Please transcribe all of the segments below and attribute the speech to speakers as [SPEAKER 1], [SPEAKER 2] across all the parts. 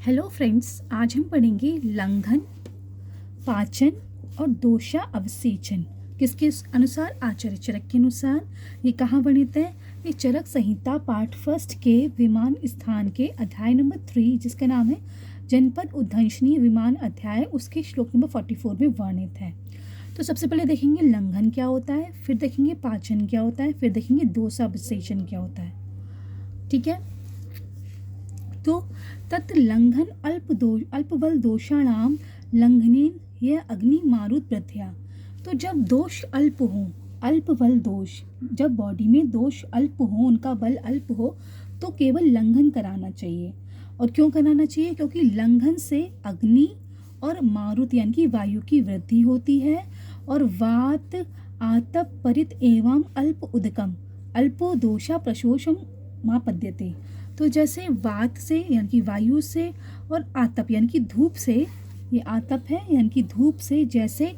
[SPEAKER 1] Hello friends, आज हम पढ़ेंगे लंघन, पाचन और दोषा अवसेचन। किसके अनुसार? आचार्य चरक के अनुसार। ये कहाँ वर्णित है? ये चरक संहिता पाठ फर्स्ट के विमान स्थान के अध्याय नंबर 3, जिसका नाम है जनपद उद्धंशनी विमान अध्याय, उसके श्लोक नंबर 44 में वर्णित है। तो सबसे पहले देखेंगे लंघन क्या होता है, फिर देखेंगे पाचन क्या होता है, फिर देखेंगे दोषा अवसेचन क्या होता है। ठीक है, तो तत् लंघन अल्पबल दोषाणाम लंघनेन यह अग्नि मारुत प्रथया। तो जब दोष अल्प हो, अल्प बल दोष, जब बॉडी में दोष अल्प हो, उनका बल अल्प हो, तो केवल लंघन कराना चाहिए। और क्यों कराना चाहिए? क्योंकि लंघन से अग्नि और मारुत यानी कि वायु की वृद्धि होती है, और वात आतप परित एवं अल्प उदकम अल्पो दोषा प्रशोषम मापद्यते। तो जैसे वात से यानी कि वायु से और आतप यानी कि धूप से, ये आतप है यानी कि धूप से, जैसे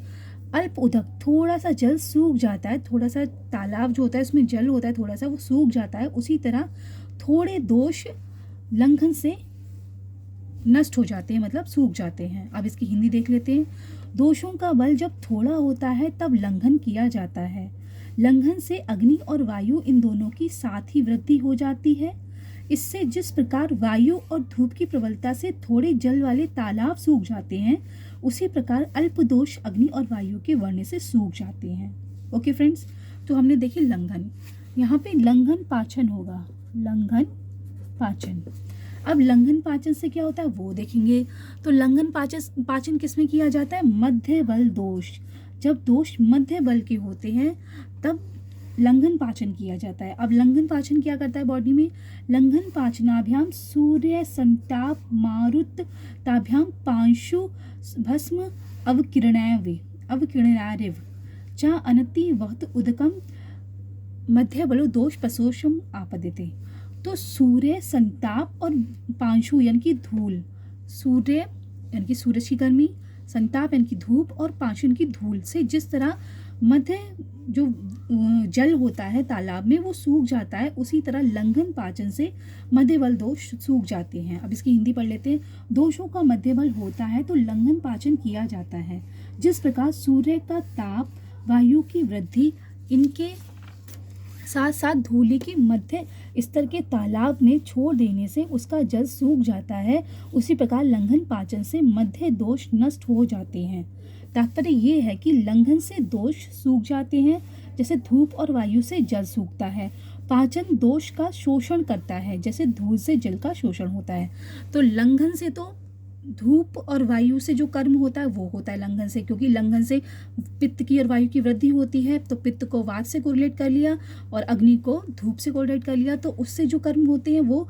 [SPEAKER 1] अल्प उदक थोड़ा सा जल सूख जाता है, थोड़ा सा तालाब जो होता है उसमें जल होता है, थोड़ा सा वो सूख जाता है, उसी तरह थोड़े दोष लंघन से नष्ट हो जाते हैं, मतलब सूख जाते हैं। अब इसकी हिंदी देख लेते हैं। दोषों का बल जब थोड़ा होता है तब लंघन किया जाता है। लंघन से अग्नि और वायु इन दोनों की साथ ही वृद्धि हो जाती है। इससे जिस प्रकार वायु और धूप की प्रबलता से थोड़े जल वाले तालाब सूख जाते हैं, उसी प्रकार अल्प दोष अग्नि और वायु के वर्णन से सूख जाते हैं। ओके फ्रेंड्स, तो हमने देखी लंघन। यहाँ पे लंघन पाचन होगा, लंघन पाचन। अब लंघन पाचन से क्या होता है वो देखेंगे। तो लंघन पाचन किस में किया जाता है? मध्य बल दोष। जब दोष मध्य बल के होते हैं तब लंघन पाचन किया जाता है। अब लंघन पाचन क्या करता है बॉडी में? लंघन पाचनाभ्याम सूर्य संताप मारुत ताभ्याम पांशु भस्म अवकिरणारिव चा अनति वहत उदकम मध्य बलो दोष प्रशोषम आपद्यते। तो सूर्य संताप और पांशु यानी कि धूल, सूर्य यानी कि सूरज की गर्मी, संताप यानी कि धूप, और पांशु यानी कि धूल से जिस तरह मध्य जो जल होता है तालाब में वो सूख जाता है, उसी तरह लंघन पाचन से मध्य बल दोष सूख जाते हैं। अब इसकी हिंदी पढ़ लेते हैं। दोषों का मध्य बल होता है तो लंघन पाचन किया जाता है। जिस प्रकार सूर्य का ताप, वायु की वृद्धि, इनके साथ साथ धूलि की मध्य स्तर के तालाब में छोड़ देने से उसका जल सूख जाता है, उसी प्रकार लंघन पाचन से मध्य दोष नष्ट हो जाते हैं। तात्पर्य ये है कि लंघन से दोष सूख जाते हैं, जैसे धूप और वायु से जल सूखता है। पाचन दोष का शोषण करता है, जैसे धूल से जल का शोषण होता है। तो लंघन से तो धूप और वायु से जो कर्म होता है वो होता है लंघन से, क्योंकि लंघन से पित्त की और वायु की वृद्धि होती है, तो पित्त को वात से कोरिलेट कर लिया और अग्नि को धूप से कोरिलेट कर लिया, तो उससे जो कर्म होते हैं वो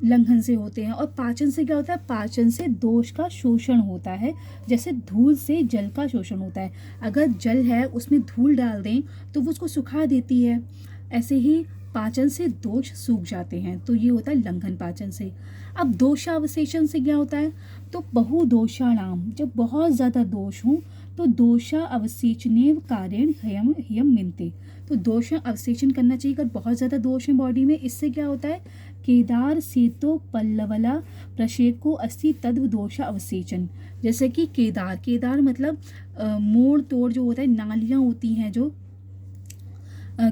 [SPEAKER 1] लंघन से होते हैं। और पाचन से क्या होता है? पाचन से दोष का शोषण होता है, जैसे धूल से जल का शोषण होता है। अगर जल है उसमें धूल डाल दें तो वो उसको सुखा देती है, ऐसे ही पाचन से दोष सूख जाते हैं। तो ये होता है लंघन पाचन से। अब दोषावशेषण से क्या होता है? तो बहुदोषाणाम, जब बहुत ज़्यादा दोष हों तो दोषा अवसेचने कारेण हयम मिलते। तो दोष अवसेचन करना चाहिए अगर बहुत ज़्यादा दोष है बॉडी में। इससे क्या होता है? केदार सेतो पल्लवला प्रशेको अस्ति तद्व दोषा अवसेचन। जैसे कि केदार मतलब मोड़ तोड़ जो होता है, नालियाँ होती हैं जो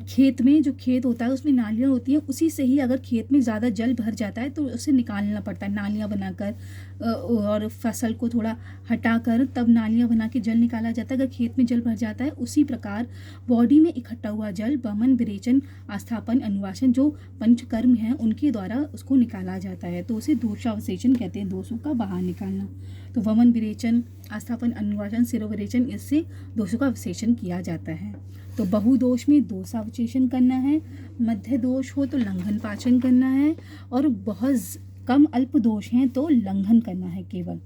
[SPEAKER 1] खेत में, जो खेत होता है उसमें नालियाँ होती हैं, उसी से ही अगर खेत में ज़्यादा जल भर जाता है तो उसे निकालना पड़ता है नालियाँ बनाकर, और फसल को थोड़ा हटाकर तब नालियाँ बना के जल निकाला जाता है अगर खेत में जल भर जाता है। उसी प्रकार बॉडी में इकट्ठा हुआ जल वमन विरेचन आस्थापन अनुवासन जो पंचकर्म हैं उनके द्वारा उसको निकाला जाता है, तो उसे दोषावशेषण कहते हैं, दोषों का बाहर निकालना। तो वमन विरेचन आस्थापन अनुवासन सिरोविरेचन, इससे दोषों का अवशेषण किया जाता है। तो बहुदोष में दोषावशेषण करना है, मध्य दोष हो तो लंघन पाचन करना है, और बहुत कम अल्प दोष हैं तो लंघन करना है केवल।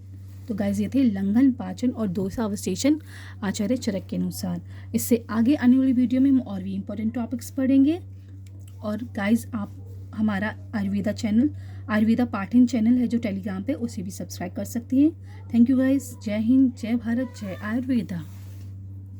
[SPEAKER 1] तो गाइज ये थे लंघन पाचन और दोषावशेषण आचार्य चरक के अनुसार। इससे आगे आने वाली वीडियो में हम और भी इम्पोर्टेंट टॉपिक्स पढ़ेंगे। और गाइज आप हमारा आयुर्वेदा चैनल, आयुर्वेदा पाठन चैनल है जो टेलीग्राम पे, उसे भी सब्सक्राइब कर सकती हैं। Thank you guys. जय हिंद, जय भारत, जय आयुर्वेदा।